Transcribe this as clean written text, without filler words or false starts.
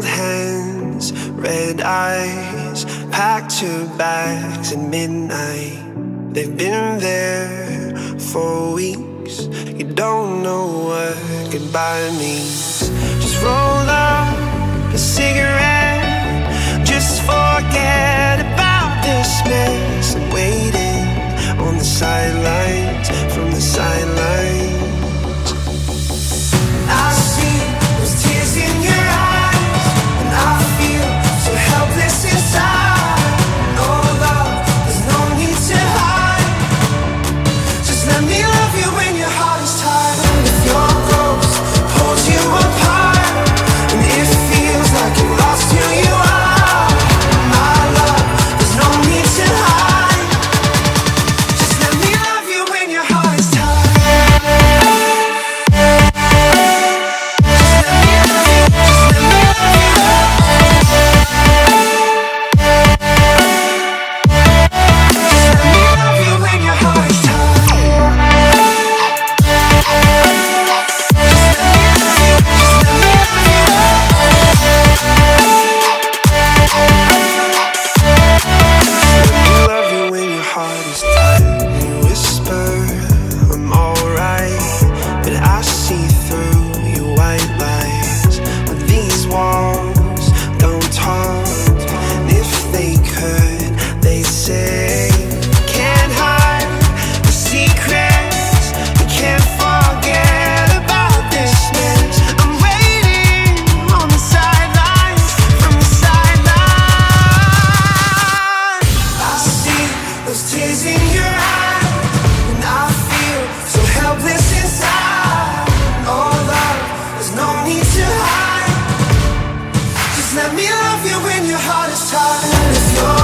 cold hands, red eyes, packed your bags at midnight. They've been there for weeks. You don't know what goodbye means. Just roll up a cigarette, just forget about this mess. I'm waiting on the sidelines, from the sidelines. I see those tears in your eyes, and I feel so helpless inside. Oh love, there's no need to hide. Just let me love you when your heart is tired. If your ghost pulls you apart, and it feels like you lost who you are, my love, there's no need to hide. Just let me love you when your heart is tired. Let me love you when your heart is tired. If you're